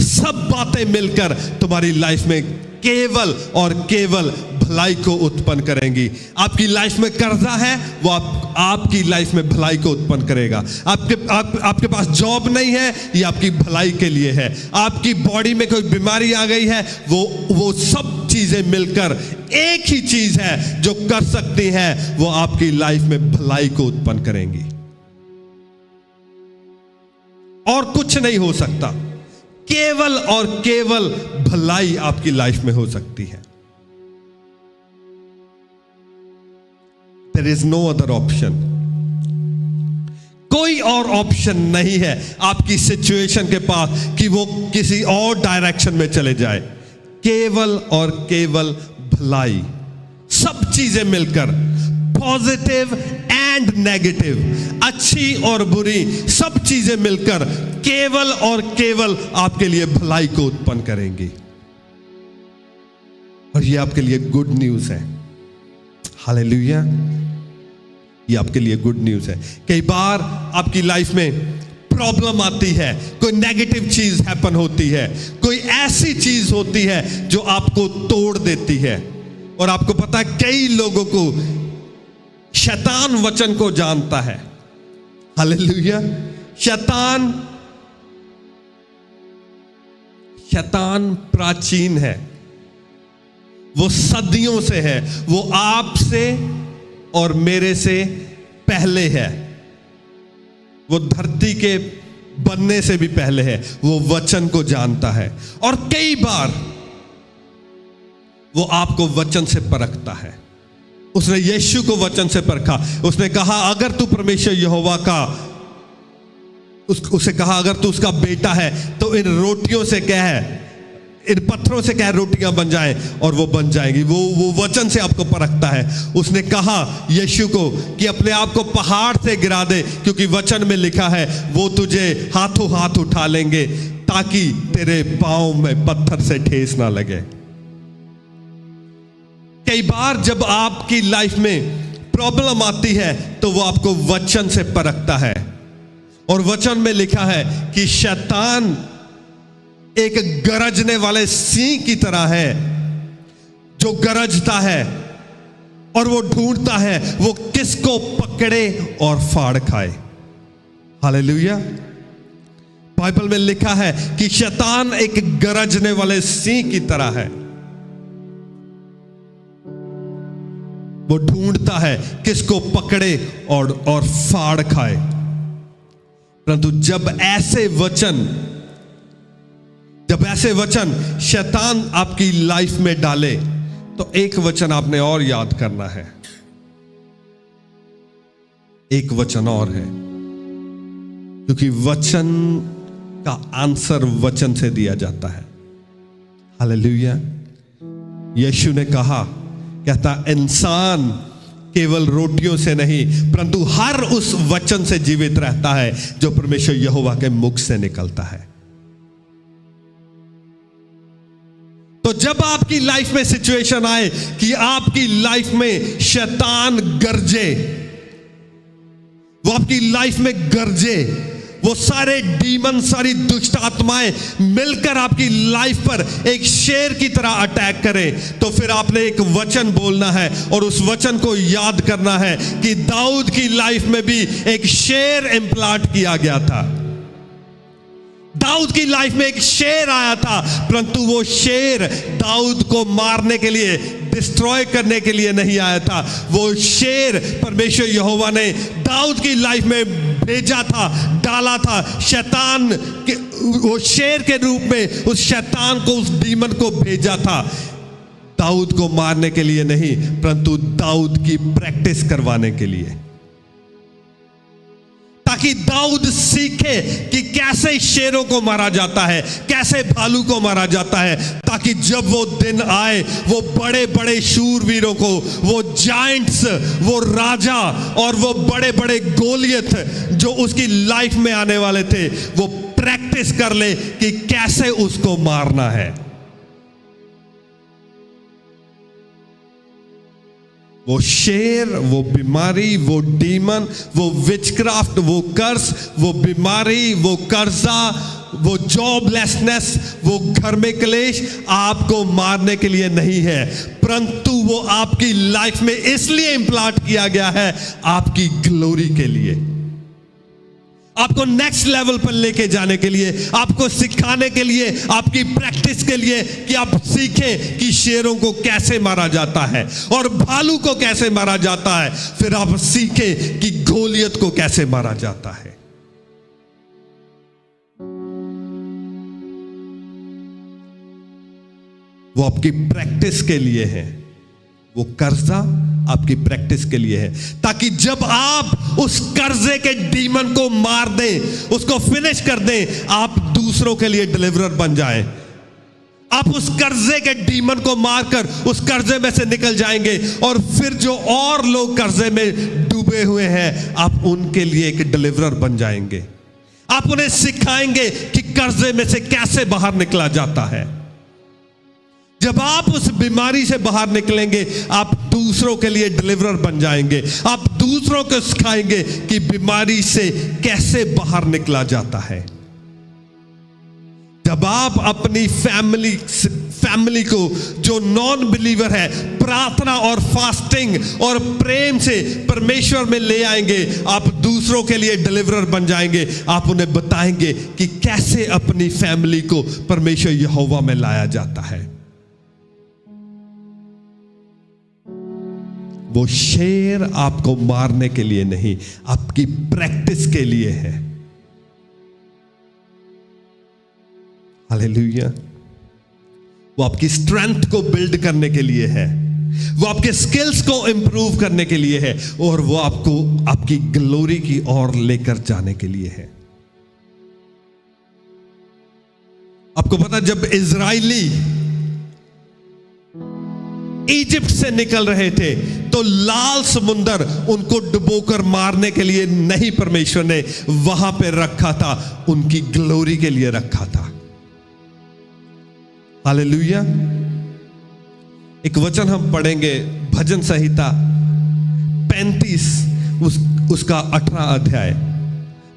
Speaker 1: सब बातें मिलकर तुम्हारी लाइफ में केवल और केवल भलाई को उत्पन्न करेंगी। आपकी लाइफ में कर्जा है, वो आपकी लाइफ में भलाई को उत्पन्न करेगा। आपके पास जॉब नहीं है, ये आपकी भलाई के लिए है। आपकी बॉडी में कोई बीमारी आ गई है, वो सब चीजें मिलकर एक ही चीज है जो कर सकती हैं, वो आपकी लाइफ में भलाई को उत्पन्न करेंगी। और कुछ नहीं हो सकता, केवल और केवल भलाई आपकी लाइफ में हो सकती है। There is no other option. कोई और ऑप्शन नहीं है आपकी सिचुएशन के पास कि वो किसी और डायरेक्शन में चले जाए। केवल और केवल भलाई, सब चीजें मिलकर, पॉजिटिव एंड नेगेटिव, अच्छी और बुरी, सब चीजें मिलकर केवल और केवल आपके लिए भलाई को उत्पन्न करेंगी। और ये आपके लिए गुड न्यूज है। हालेलुया, ये आपके लिए गुड न्यूज है। कई बार आपकी लाइफ में प्रॉब्लम आती है, कोई नेगेटिव चीज हैपन होती है, कोई ऐसी चीज होती है जो आपको तोड़ देती है। और आपको पता है, कई लोगों को शैतान वचन को जानता है। हालेलुया, शैतान प्राचीन है, वो सदियों से है, वो आपसे और मेरे से पहले है, वो धरती के बनने से भी पहले है। वो वचन को जानता है और कई बार वो आपको वचन से परखता है। उसने यीशु को वचन से परखा। उसने कहा, अगर तू परमेश्वर यहोवा का, उसे कहा, अगर तू उसका बेटा है तो इन रोटियों से कह, इन पत्थरों से कह रोटियां बन जाएं, और वो बन जाएंगी। वो वचन से आपको परखता है। उसने कहा यीशु को कि अपने आप को पहाड़ से गिरा दे, क्योंकि वचन में लिखा है वो तुझे हाथों हाथ उठा लेंगे ताकि तेरे पांव में पत्थर से ठेस ना लगे। कई बार जब आपकी लाइफ में प्रॉब्लम आती है तो वो आपको वचन से परखता है। और वचन में लिखा है कि शैतान एक गरजने वाले सिंह की तरह है, जो गरजता है और वो ढूंढता है वो किसको पकड़े और फाड़ खाए। हालेलुया, बाइबल में लिखा है कि शैतान एक गरजने वाले सिंह की तरह है, वो ढूंढता है किसको पकड़े और फाड़ खाए। परंतु जब ऐसे वचन शैतान आपकी लाइफ में डाले, तो एक वचन आपने और याद करना है। एक वचन और है, क्योंकि वचन का आंसर वचन से दिया जाता है। हालेलुया, यीशु ने कहा, कहता, इंसान केवल रोटियों से नहीं परंतु हर उस वचन से जीवित रहता है जो परमेश्वर यहोवा के मुख से निकलता है। तो जब आपकी लाइफ में सिचुएशन आए कि आपकी लाइफ में शैतान गरजे, वो आपकी लाइफ में गरजे, वो सारे डीमन, सारी दुष्ट आत्माएं मिलकर आपकी लाइफ पर एक शेर की तरह अटैक करें, तो फिर आपने एक वचन बोलना है और उस वचन को याद करना है कि दाऊद की लाइफ में भी एक शेर इम्प्लांट किया गया था। दाऊद की लाइफ में एक शेर आया था, परंतु वो शेर दाऊद को मारने के लिए, डिस्ट्रॉय करने के लिए नहीं आया था। वो शेर परमेश्वर यहोवा ने दाऊद की लाइफ में भेजा था, डाला था। शैतान के, वो शेर के रूप में उस शैतान को, उस डीमन को भेजा था दाऊद को मारने के लिए नहीं, परंतु दाऊद की प्रैक्टिस करवाने के लिए। ताकि दाऊद सीखे कि कैसे शेरों को मारा जाता है, कैसे भालू को मारा जाता है, ताकि जब वो दिन आए वो बड़े बड़े शूरवीरों को, वो जायंट्स, वो राजा और वो बड़े बड़े गोलियत जो उसकी लाइफ में आने वाले थे, वो प्रैक्टिस कर ले कि कैसे उसको मारना है। वो शेर, वो बीमारी, वो डीमन, वो विचक्राफ्ट, वो कर्स, वो बीमारी, वो कर्जा, वो जॉबलेसनेस, वो घर में क्लेश आपको मारने के लिए नहीं है, परंतु वो आपकी लाइफ में इसलिए इम्प्लांट किया गया है आपकी ग्लोरी के लिए, आपको नेक्स्ट लेवल पर लेके जाने के लिए, आपको सिखाने के लिए, आपकी प्रैक्टिस के लिए कि आप सीखें कि शेरों को कैसे मारा जाता है और भालू को कैसे मारा जाता है, फिर आप सीखें कि गोलियत को कैसे मारा जाता है। वो आपकी प्रैक्टिस के लिए है, वो कर्जा आपकी प्रैक्टिस के लिए है, ताकि जब आप उस कर्जे के डीमन को मार दें, उसको फिनिश कर दें, आप दूसरों के लिए डिलीवरर बन जाएं। आप उस कर्जे के डीमन को मारकर उस कर्जे में से निकल जाएंगे और फिर जो और लोग कर्जे में डूबे हुए हैं, आप उनके लिए एक डिलीवरर बन जाएंगे। आप उन्हें सिखाएंगे कि कर्जे में से कैसे बाहर निकला जाता है। जब आप उस बीमारी से बाहर निकलेंगे, आप दूसरों के लिए डिलीवरर बन जाएंगे। आप दूसरों को सिखाएंगे कि बीमारी से कैसे बाहर निकला जाता है। जब आप अपनी फैमिली को, जो नॉन बिलीवर है, प्रार्थना और फास्टिंग और प्रेम से परमेश्वर में ले आएंगे, आप दूसरों के लिए डिलीवरर बन जाएंगे। आप उन्हें बताएंगे कि कैसे अपनी फैमिली को परमेश्वर यहोवा में लाया जाता है। वो शेर आपको मारने के लिए नहीं, आपकी प्रैक्टिस के लिए है। हालेलुया। वो आपकी स्ट्रेंथ को बिल्ड करने के लिए है, वो आपके स्किल्स को इंप्रूव करने के लिए है, और वो आपको आपकी ग्लोरी की ओर लेकर जाने के लिए है। आपको पता, जब इजराइली इजिप्ट से निकल रहे थे तो लाल समुंदर उनको डुबोकर मारने के लिए नहीं, परमेश्वर ने वहां पे रखा था, उनकी ग्लोरी के लिए रखा था। हालेलुया। एक वचन हम पढ़ेंगे, भजन संहिता 35 उसका 18 अध्याय,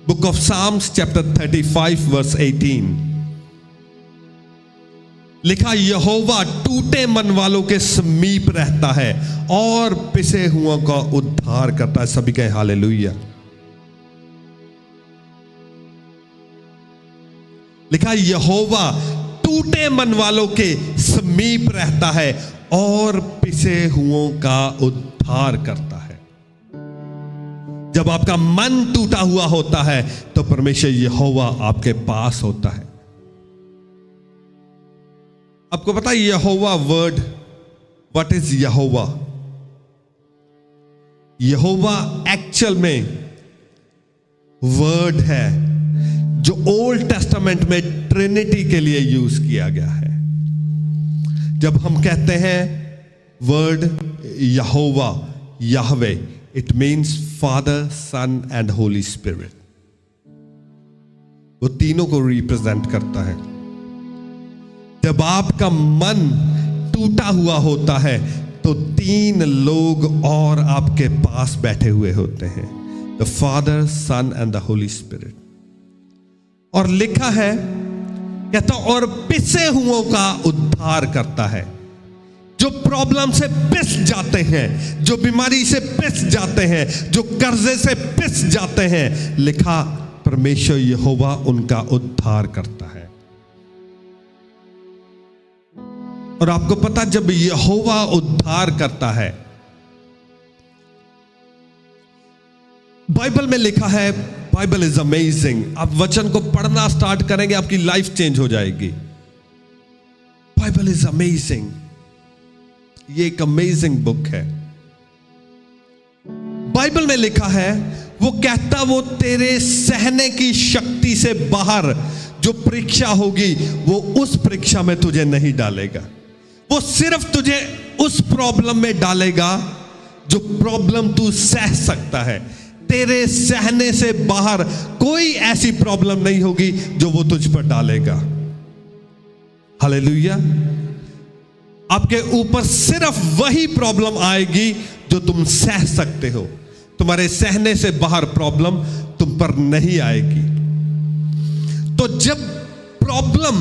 Speaker 1: book of Psalms chapter 35 verse 18। लिखा, यहोवा टूटे मन वालों के समीप रहता है और पिसे हुओं का उद्धार करता है। सभी कहें हालेलुया। लिखा, यहोवा टूटे मन वालों के समीप रहता है और पिसे हुओं का उद्धार करता है। जब आपका मन टूटा हुआ होता है तो परमेश्वर यहोवा आपके पास होता है। आपको पता है Jehovah word, what is Jehovah? Jehovah actual में वर्ड है जो ओल्ड टेस्टामेंट में ट्रिनिटी के लिए यूज किया गया है। जब हम कहते हैं वर्ड यहोवा, Yahweh, it means father, son and holy spirit. वो तीनों को रिप्रेजेंट करता है। जब आपका मन टूटा हुआ होता है तो तीन लोग और आपके पास बैठे हुए होते हैं, the father, son and the holy spirit. और लिखा है, कहता और पिसे हुओं का उद्धार करता है। जो प्रॉब्लम से पिस जाते हैं, जो बीमारी से पिस जाते हैं, जो कर्जे से पिस जाते हैं, लिखा परमेश्वर यहोवा उनका उद्धार करता है। और आपको पता, जब यहोवा उद्धार करता है, बाइबल में लिखा है, बाइबल इज अमेजिंग। आप वचन को पढ़ना स्टार्ट करेंगे, आपकी लाइफ चेंज हो जाएगी। Bible is amazing. ये एक अमेजिंग बुक है। बाइबल में लिखा है, वो कहता वो तेरे सहने की शक्ति से बाहर जो परीक्षा होगी वो उस परीक्षा में तुझे नहीं डालेगा। वो सिर्फ तुझे उस प्रॉब्लम में डालेगा जो प्रॉब्लम तू सह सकता है। तेरे सहने से बाहर कोई ऐसी प्रॉब्लम नहीं होगी जो वो तुझ पर डालेगा। हालेलुया। आपके ऊपर सिर्फ वही प्रॉब्लम आएगी जो तुम सह सकते हो। तुम्हारे सहने से बाहर प्रॉब्लम तुम पर नहीं आएगी। तो जब प्रॉब्लम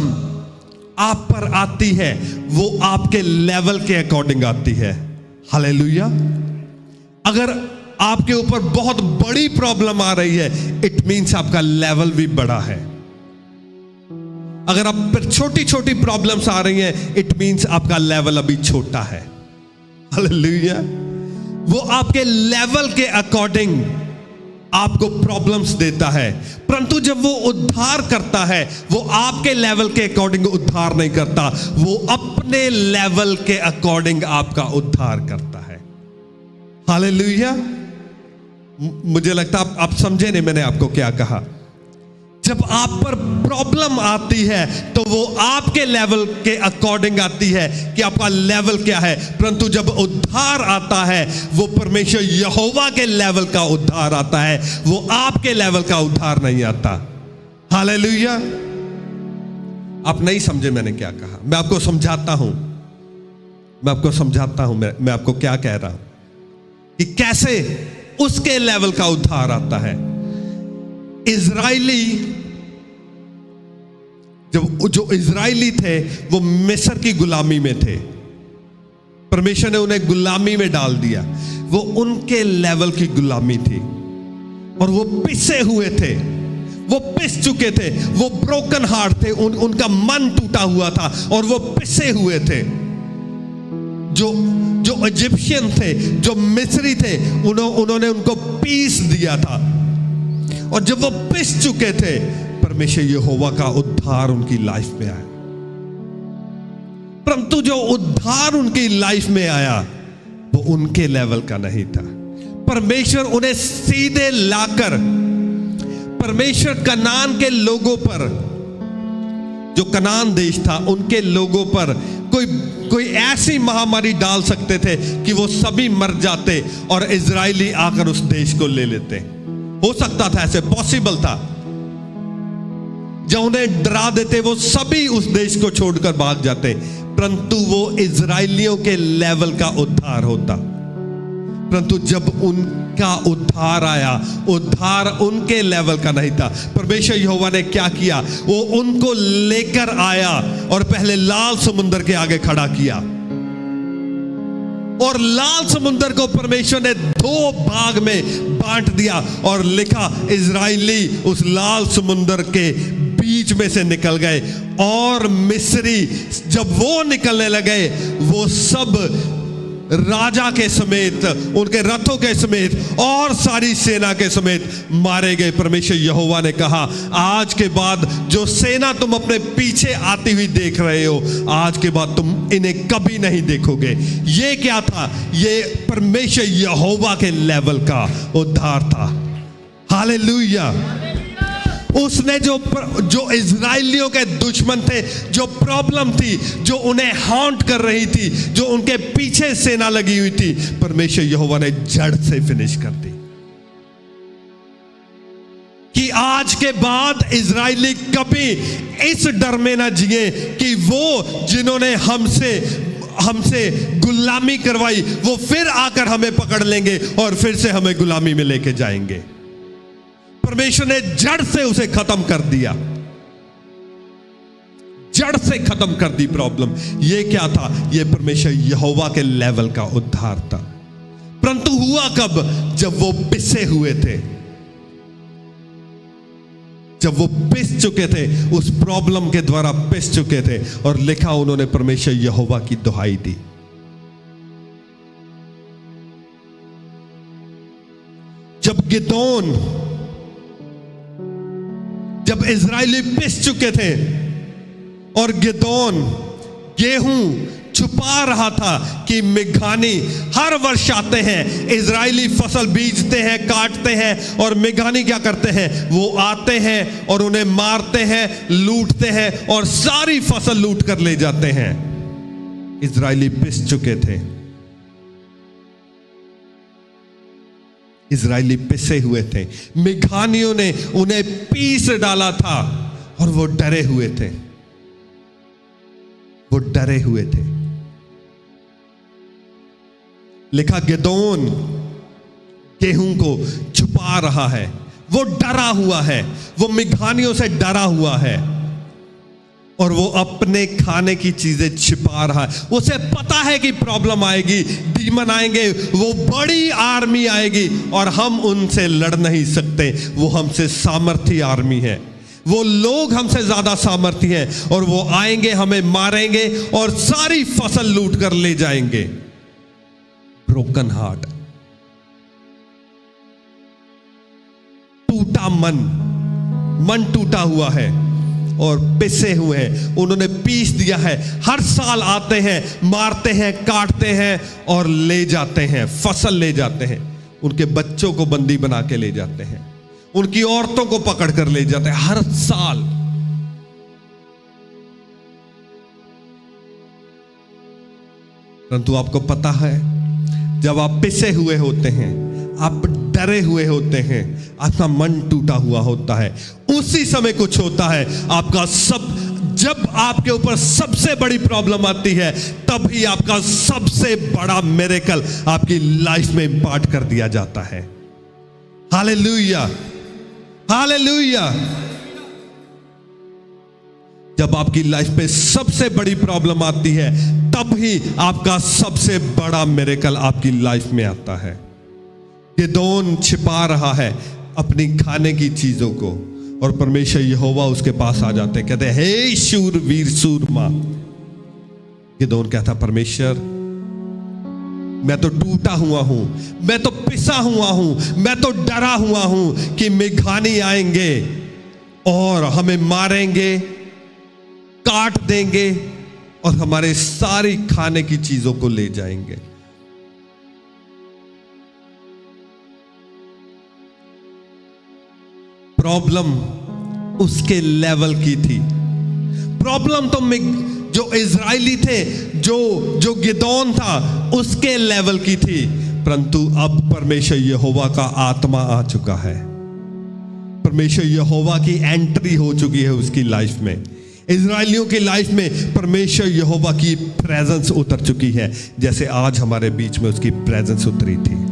Speaker 1: आप पर आती है वो आपके लेवल के अकॉर्डिंग आती है। हालेलुया। अगर आपके ऊपर बहुत बड़ी प्रॉब्लम आ रही है, इट मीन्स आपका लेवल भी बड़ा है। अगर आप पर छोटी छोटी प्रॉब्लम्स आ रही हैं, इट मीन्स आपका लेवल अभी छोटा है। हालेलुया। वो आपके लेवल के अकॉर्डिंग आपको प्रॉब्लम्स देता है, परंतु जब वो उद्धार करता है वो आपके लेवल के अकॉर्डिंग उद्धार नहीं करता, वो अपने लेवल के अकॉर्डिंग आपका उद्धार करता है। हालेलुया। मुझे लगता आप समझे नहीं मैंने आपको क्या कहा। जब आप पर प्रॉब्लम आती है तो वो आपके लेवल के अकॉर्डिंग आती है कि आपका लेवल क्या है, परंतु जब उद्धार आता है वो परमेश्वर यहोवा के लेवल का उद्धार आता है, वो आपके लेवल का उद्धार नहीं आता। हालेलुया। आप नहीं समझे मैंने क्या कहा। मैं आपको समझाता हूं, मैं आपको क्या कह रहा हूं कि कैसे उसके लेवल का उद्धार आता है। इजराइली जो इजराइली थे वो मिस्र की गुलामी में थे। परमेश्वर ने उन्हें गुलामी में डाल दिया। वो उनके लेवल की गुलामी थी और वो पिसे हुए थे, वो पिस चुके थे, वो ब्रोकन हार्ट थे, उनका मन टूटा हुआ था और वो पिसे हुए थे। जो इजिप्शियन थे, जो मिस्री थे, उन्होंने उनको पीस दिया था और जब वो पिस चुके थे परमेश्वर यहोवा का उद्धार उनकी लाइफ में आया। परंतु जो उद्धार उनकी लाइफ में आया वो उनके लेवल का नहीं था। परमेश्वर उन्हें सीधे लाकर परमेश्वर कनान के लोगों पर, जो कनान देश था उनके लोगों पर कोई ऐसी महामारी डाल सकते थे कि वो सभी मर जाते और इजराइली आकर उस देश को ले लेते। हो सकता था, ऐसे पॉसिबल था। जब उन्हें डरा देते वो सभी उस देश को छोड़कर भाग जाते, परंतु वो इजराइलियों के लेवल का उद्धार होता। परंतु जब उनका उद्धार आया, उद्धार उनके लेवल का नहीं था। परमेश्वर यहोवा ने क्या किया, वो उनको लेकर आया और पहले लाल समुद्र के आगे खड़ा किया और लाल समुद्र को परमेश्वर ने 2 भाग में बांट दिया और लिखा इजराइली उस लाल समुद्र के बीच में से निकल गए। और मिस्री जब वो निकलने लगे वो सब राजा के समेत, उनके रथों के समेत और सारी सेना के समेत मारे गए। परमेश्वर यहोवा ने कहा आज के बाद जो सेना तुम अपने पीछे आती हुई देख रहे हो, आज के बाद तुम इन्हें कभी नहीं देखोगे। ये क्या था? ये परमेश्वर यहोवा के लेवल का उद्धार था। हालेलुया। उसने जो इजराइलियों के दुश्मन थे, जो प्रॉब्लम थी, जो उन्हें हॉन्ट कर रही थी, जो उनके पीछे सेना लगी हुई थी, परमेश्वर यहोवा ने जड़ से फिनिश कर दी कि आज के बाद इजराइली कभी इस डर में ना जिए कि वो जिन्होंने हमसे गुलामी करवाई वो फिर आकर हमें पकड़ लेंगे और फिर से हमें गुलामी में लेके जाएंगे। परमेश्वर ने जड़ से उसे खत्म कर दिया, जड़ से खत्म कर दी प्रॉब्लम। ये क्या था? ये परमेश्वर यहोवा के लेवल का उद्धार था। परंतु हुआ कब? जब वो पिसे हुए थे, जब वो पिस चुके थे, उस प्रॉब्लम के द्वारा पिस चुके थे और लिखा उन्होंने परमेश्वर यहोवा की दुहाई दी। जब इजराइली पिस चुके थे और गिदोन गेहूं छुपा रहा था कि मेघानी हर वर्ष आते हैं, इजरायली फसल बीजते हैं, काटते हैं, और मेघानी क्या करते हैं, वो आते हैं और उन्हें मारते हैं, लूटते हैं और सारी फसल लूट कर ले जाते हैं। इजरायली पिस चुके थे, इजरायली पिसे हुए थे, मेघानियों ने उन्हें पीस डाला था और वो डरे हुए थे, वो डरे हुए थे। लिखा गिदोन गेहूं को छुपा रहा है, वो डरा हुआ है, वो मेघानियों से डरा हुआ है और वो अपने खाने की चीजें छिपा रहा है। उसे पता है कि प्रॉब्लम आएगी, डीमन आएंगे, वो बड़ी आर्मी आएगी और हम उनसे लड़ नहीं सकते। वो हमसे सामर्थी आर्मी है, वो लोग हमसे ज्यादा सामर्थी हैं और वो आएंगे, हमें मारेंगे और सारी फसल लूट कर ले जाएंगे। ब्रोकन हार्ट, टूटा मन टूटा हुआ है और पिसे हुए हैं। उन्होंने पीस दिया है। हर साल आते हैं, मारते हैं, काटते हैं और ले जाते हैं, फसल ले जाते हैं, उनके बच्चों को बंदी बना के ले जाते हैं, उनकी औरतों को पकड़ कर ले जाते हैं हर साल। परंतु आपको पता है, जब आप पिसे हुए होते हैं, आप डरे हुए होते हैं, आपका मन टूटा हुआ होता है, उसी समय कुछ होता है आपका जब आपके ऊपर सबसे बड़ी प्रॉब्लम आती है, तभी आपका सबसे बड़ा मिरेकल आपकी लाइफ में इंपार्ट कर दिया जाता है। Hallelujah, hallelujah. जब आपकी लाइफ में सबसे बड़ी प्रॉब्लम आती है, तब ही आपका सबसे बड़ा मिरेकल आपकी लाइफ में आता है। गिदोन छिपा रहा है अपनी खाने की चीजों को और परमेश्वर यहोवा उसके पास आ जाते हैं, कहते हैं, हे शूरवीर सूरमा। गिदोन कहता, परमेश्वर मैं तो टूटा हुआ हूं, मैं तो पिसा हुआ हूं, मैं तो डरा हुआ हूं कि मेघानी आएंगे और हमें मारेंगे, काट देंगे और हमारे सारी खाने की चीजों को ले जाएंगे। प्रॉब्लम उसके लेवल की थी। प्रॉब्लम तो जो इजरायली थे, जो गिदोन था, उसके लेवल की थी। परंतु अब परमेश्वर यहोवा का आत्मा आ चुका है, परमेश्वर यहोवा की एंट्री हो चुकी है उसकी लाइफ में। इजरायलियों की लाइफ में परमेश्वर यहोवा की प्रेजेंस उतर चुकी है, जैसे आज हमारे बीच में उसकी प्रेजेंस उतरी थी।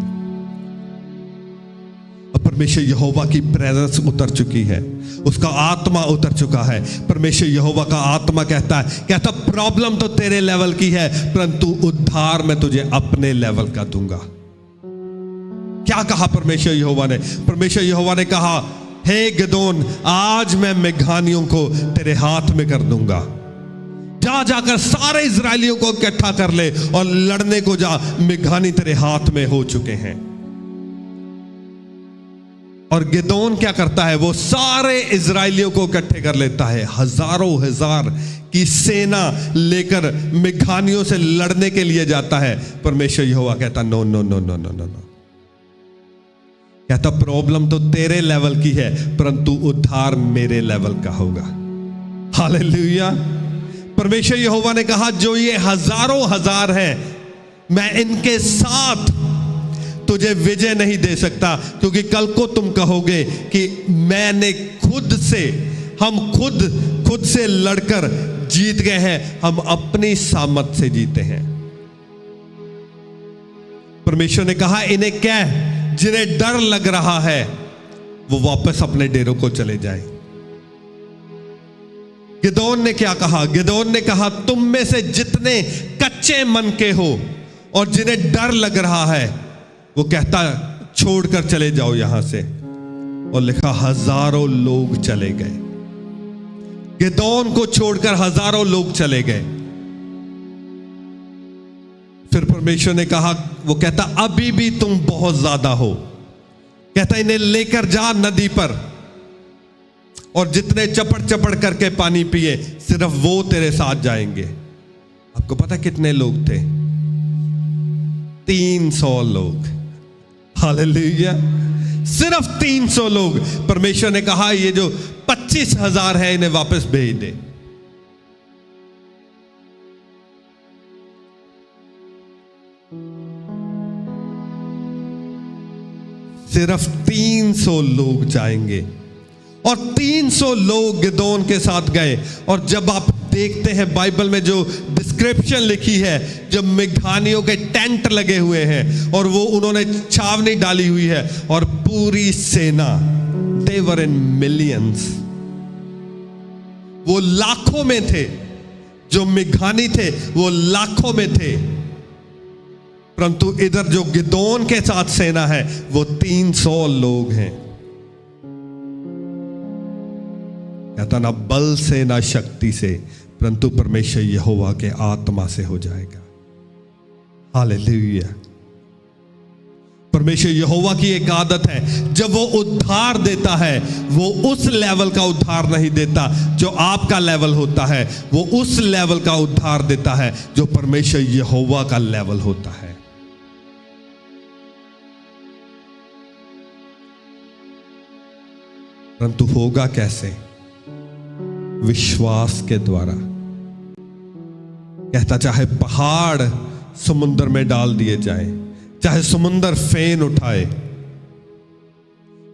Speaker 1: परमेश्वर यहोवा की प्रेजेंस उतर चुकी है, उसका आत्मा उतर चुका है। परमेश्वर यहोवा का आत्मा कहता प्रॉब्लम तो तेरे लेवल की है, परंतु उद्धार मैं तुझे अपने लेवल का दूंगा। क्या कहा परमेश्वर यहोवा ने? परमेश्वर यहोवा ने कहा, हे गिदोन, आज मैं मेघानियों को तेरे हाथ में कर दूंगा। जाकर सारे इजरायलियों को इकट्ठा कर ले और लड़ने को जा, मेघानी तेरे हाथ में हो चुके हैं। और गिदोन क्या करता है? वो सारे इजरायलियों को इकट्ठे कर लेता है, हजारों हजार की सेना लेकर मेघानियों से लड़ने के लिए जाता है। परमेश्वर यहोवा कहता, no no no no no no no. कहता, प्रॉब्लम तो तेरे लेवल की है, परंतु उद्धार मेरे लेवल का होगा। हालेलुया। परमेश्वर यहोवा ने कहा, जो ये हजारों हजार हैं, मैं इनके साथ तुझे विजय नहीं दे सकता, क्योंकि कल को तुम कहोगे कि मैंने हम खुद से लड़कर जीत गए हैं, हम अपनी सामर्थ से जीते हैं। परमेश्वर ने कहा, इन्हें कह, जिन्हें डर लग रहा है वो वापस अपने डेरों को चले जाएं। गिदोन ने क्या कहा? गिदोन ने कहा, तुम में से जितने कच्चे मन के हो और जिन्हें डर लग रहा है, वो कहता छोड़कर चले जाओ यहां से। और लिखा, हजारों लोग चले गए। गिदोन को छोड़कर हजारों लोग चले गए। फिर परमेश्वर ने कहा, वो कहता, अभी भी तुम बहुत ज्यादा हो। कहता, इन्हें लेकर जा नदी पर, और जितने चपड़ चपड़ करके पानी पिए, सिर्फ वो तेरे साथ जाएंगे। आपको पता है कितने लोग थे? 300 लोग। हालेलुया, सिर्फ 300 लोग। परमेश्वर ने कहा ये जो 25,000 है इन्हें वापस भेज दे। सिर्फ 300 लोग जाएंगे और 300 लोग गिदोन के साथ गए। और जब आप देखते हैं बाइबल में जो डिस्क्रिप्शन लिखी है, जब मिघानियों के टेंट लगे हुए हैं और वो उन्होंने छावनी डाली हुई है और पूरी सेना, they were in millions, वो लाखों में थे। जो मिघानी थे वो लाखों में थे, परंतु इधर जो गिदोन के साथ सेना है वो 300 लोग हैं। कहता ना बल से ना शक्ति से, परंतु परमेश्वर यहोवा के आत्मा से हो जाएगा। हालेलुया। परमेश्वर यहोवा की एक आदत है, जब वो उद्धार देता है वो उस लेवल का उद्धार नहीं देता जो आपका लेवल होता है, वो उस लेवल का उद्धार देता है जो परमेश्वर यहोवा का लेवल होता है। परंतु होगा कैसे? विश्वास के द्वारा। कहता चाहे पहाड़ समुद्र में डाल दिए जाए, चाहे समुद्र फेन उठाए,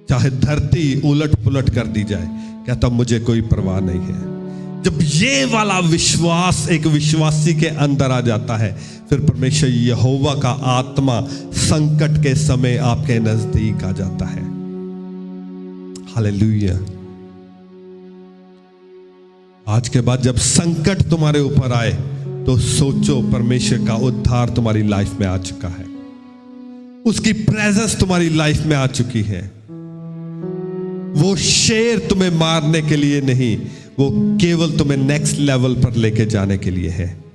Speaker 1: चाहे धरती उलट पुलट कर दी जाए, कहता मुझे कोई परवाह नहीं है। जब ये वाला विश्वास एक विश्वासी के अंदर आ जाता है, फिर परमेश्वर यहोवा का आत्मा संकट के समय आपके नजदीक आ जाता है। हालेलुया। आज के बाद जब संकट तुम्हारे ऊपर आए तो सोचो परमेश्वर का उद्धार तुम्हारी लाइफ में आ चुका है, उसकी प्रेजेंस तुम्हारी लाइफ में आ चुकी है। वो शेर तुम्हें मारने के लिए नहीं, वो केवल तुम्हें नेक्स्ट लेवल पर लेके जाने के लिए है।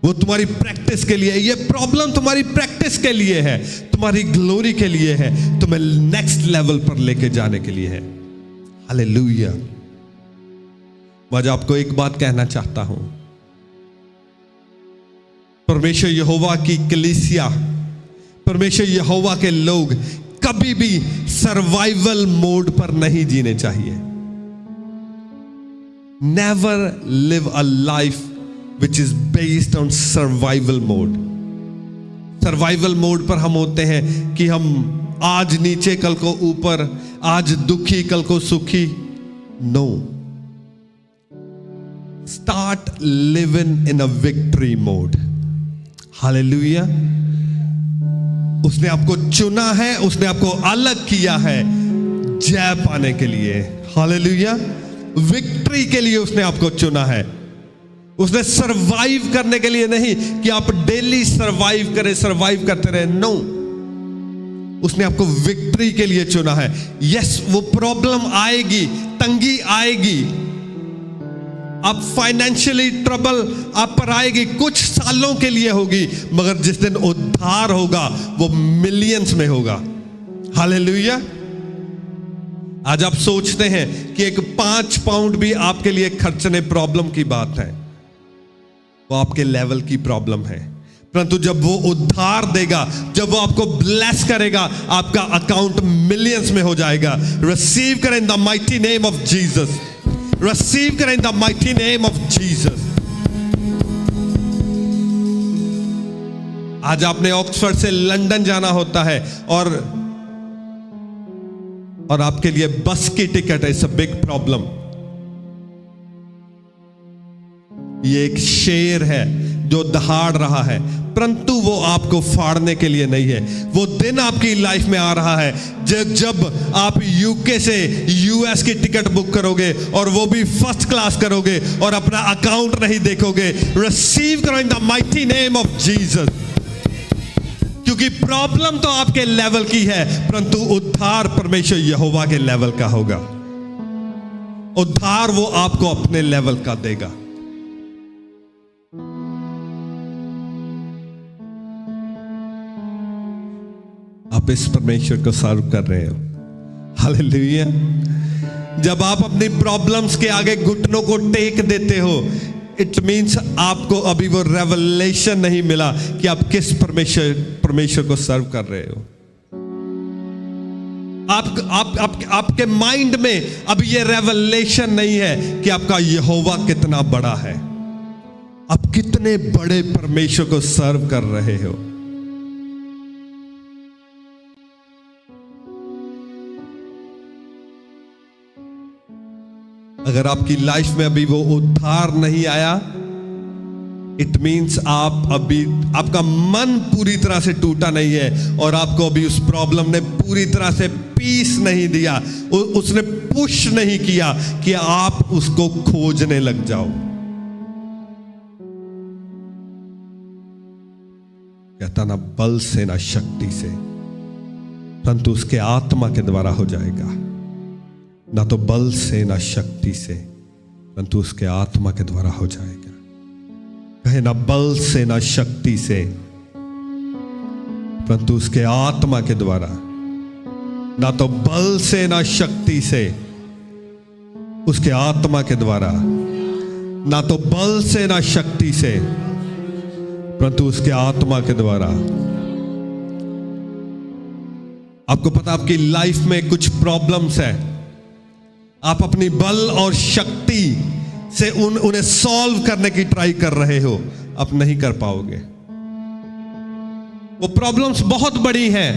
Speaker 1: वो तुम्हारी प्रैक्टिस के लिए है। ये प्रॉब्लम तुम्हारी प्रैक्टिस के लिए है, तुम्हारी ग्लोरी के लिए है, तुम्हें नेक्स्ट लेवल पर लेके जाने के लिए है। हालेलुया। मैं आपको एक बात कहना चाहता हूं, परमेश्वर यहोवा की कलीसिया, परमेश्वर यहोवा के लोग कभी भी सर्वाइवल मोड पर नहीं जीने चाहिए। Never live a life which is based on survival mode. Survival mode पर हम होते हैं कि हम आज नीचे कल को ऊपर, आज दुखी कल को सुखी। No, start living in a victory mode. Hallelujah. उसने आपको चुना है, उसने आपको अलग किया है जय पाने के लिए। हालेलुया। विक्ट्री के लिए उसने आपको चुना है, उसने सरवाइव करने के लिए नहीं कि आप डेली सरवाइव करें, सरवाइव करते रहे। नो, उसने आपको विक्ट्री के लिए चुना है। यस, वो प्रॉब्लम आएगी, तंगी आएगी, आप फाइनेंशियली ट्रबल आप पर आएगी, कुछ सालों के लिए होगी, मगर जिस दिन उद्धार होगा वो मिलियंस में होगा। हालेलुया। आज आप सोचते हैं कि एक 5 पाउंड भी आपके लिए खर्चने प्रॉब्लम की बात है, वो आपके लेवल की प्रॉब्लम है। परंतु जब वो उद्धार देगा, जब वो आपको ब्लेस करेगा, आपका अकाउंट मिलियंस में हो जाएगा। रिसीव करें in the mighty name of Jesus, receive करें in the mighty name of Jesus. आज आपने ऑक्सफोर्ड से लंदन जाना होता है और आपके लिए बस की टिकट है, इट्स अ बिग प्रॉब्लम। ये एक शेर है जो दहाड़ रहा है, परंतु वो आपको फाड़ने के लिए नहीं है। वो दिन आपकी लाइफ में आ रहा है जब आप यूके से यूएस की टिकट बुक करोगे और वो भी फर्स्ट क्लास करोगे और अपना अकाउंट नहीं देखोगे। रिसीव करो इन the mighty name of Jesus. क्योंकि प्रॉब्लम तो आपके लेवल की है, परंतु उद्धार परमेश्वर यहोवा के लेवल का होगा। उद्धार वो आपको अपने लेवल का देगा। आप इस परमेश्वर को सर्व कर रहे हो। हालेलुया। जब आप अपनी प्रॉब्लम्स के आगे घुटनों को टेक देते हो, इट मीन्स आपको अभी वो रेवलेशन नहीं मिला कि आप किस परमेश्वर को सर्व कर रहे हो। आपके माइंड में अभी ये रेवलेशन नहीं है कि आपका यहोवा कितना बड़ा है, आप कितने बड़े परमेश्वर को सर्व कर रहे हो। अगर आपकी लाइफ में अभी वो उद्धार नहीं आया, इट मीन्स आपका मन पूरी तरह से टूटा नहीं है और आपको अभी उस प्रॉब्लम ने पूरी तरह से पीस नहीं दिया, उसने पुश नहीं किया कि आप उसको खोजने लग जाओ। कहता ना बल से ना शक्ति से, परंतु उसके आत्मा के द्वारा हो जाएगा। ना तो बल से ना शक्ति से, परंतु उसके आत्मा के द्वारा हो जाएगा। कहे ना बल से ना शक्ति से, परंतु उसके आत्मा के द्वारा। ना तो बल से ना शक्ति से, उसके आत्मा के द्वारा। ना तो बल से ना शक्ति से, परंतु उसके आत्मा के द्वारा। आपको पता आपकी लाइफ में कुछ प्रॉब्लम्स है, आप अपनी बल और शक्ति से उन्हें सॉल्व करने की ट्राई कर रहे हो, आप नहीं कर पाओगे। वो प्रॉब्लम्स बहुत बड़ी हैं,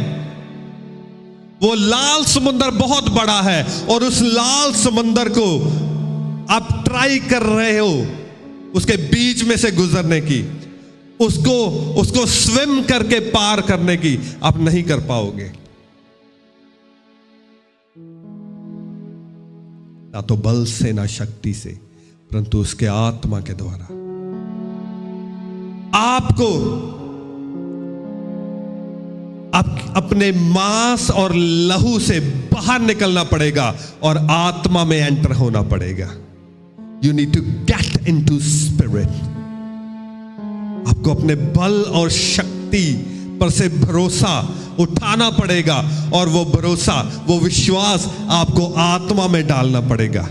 Speaker 1: वो लाल समुंदर बहुत बड़ा है और उस लाल समुंदर को आप ट्राई कर रहे हो उसके बीच में से गुजरने की, उसको स्विम करके पार करने की, आप नहीं कर पाओगे। ना तो बल से ना शक्ति से, परंतु उसके आत्मा के द्वारा। आपको अपने मांस और लहू से बाहर निकलना पड़ेगा और आत्मा में एंटर होना पड़ेगा। You need to get into spirit. आपको अपने बल और शक्ति पर से भरोसा उठाना पड़ेगा और वो भरोसा, वो विश्वास आपको आत्मा में डालना पड़ेगा।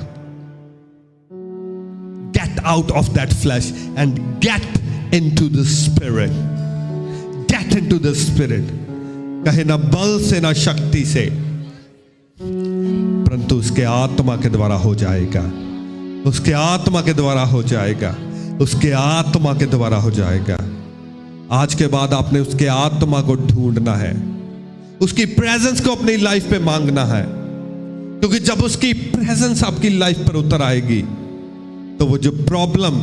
Speaker 1: Get out of that flash and get into the spirit. Get into the spirit. कहे ना बल से ना शक्ति से, परंतु उसके आत्मा के द्वारा हो जाएगा। उसके आत्मा के द्वारा हो जाएगा। उसके आत्मा के द्वारा हो जाएगा। आज के बाद आपने उसके आत्मा को ढूंढना है, उसकी प्रेजेंस को अपनी लाइफ पे मांगना है, क्योंकि जब उसकी प्रेजेंस आपकी लाइफ पर उतर आएगी तो वो जो प्रॉब्लम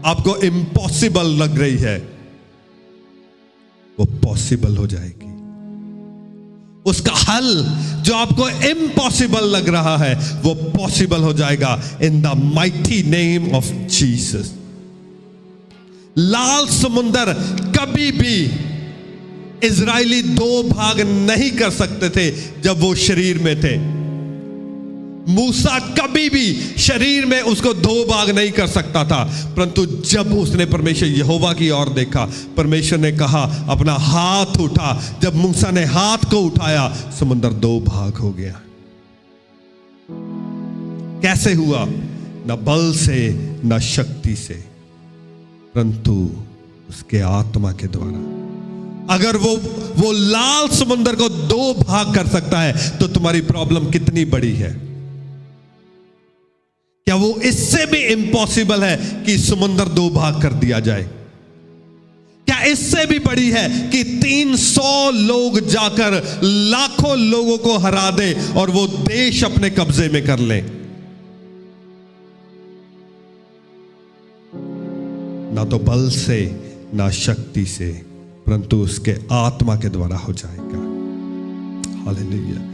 Speaker 1: आपको इम्पॉसिबल लग रही है वो पॉसिबल हो जाएगी। उसका हल जो आपको इम्पॉसिबल लग रहा है वो पॉसिबल हो जाएगा in the mighty name of Jesus. लाल समुंदर कभी भी इजरायली दो भाग नहीं कर सकते थे जब वो शरीर में थे। मूसा कभी भी शरीर में उसको दो भाग नहीं कर सकता था, परंतु जब उसने परमेश्वर यहोवा की ओर देखा, परमेश्वर ने कहा अपना हाथ उठा। जब मूसा ने हाथ को उठाया, समुंदर दो भाग हो गया। कैसे हुआ? न बल से न शक्ति से, परंतु उसके आत्मा के द्वारा। अगर वो लाल समुंदर को दो भाग कर सकता है तो तुम्हारी प्रॉब्लम कितनी बड़ी है? क्या वो इससे भी इम्पॉसिबल है कि समुंदर दो भाग कर दिया जाए? क्या इससे भी बड़ी है कि 300 लोग जाकर लाखों लोगों को हरा दे और वो देश अपने कब्जे में कर ले? ना तो बल से ना शक्ति से, परंतु उसके आत्मा के द्वारा हो जाएगा। हालेलुया।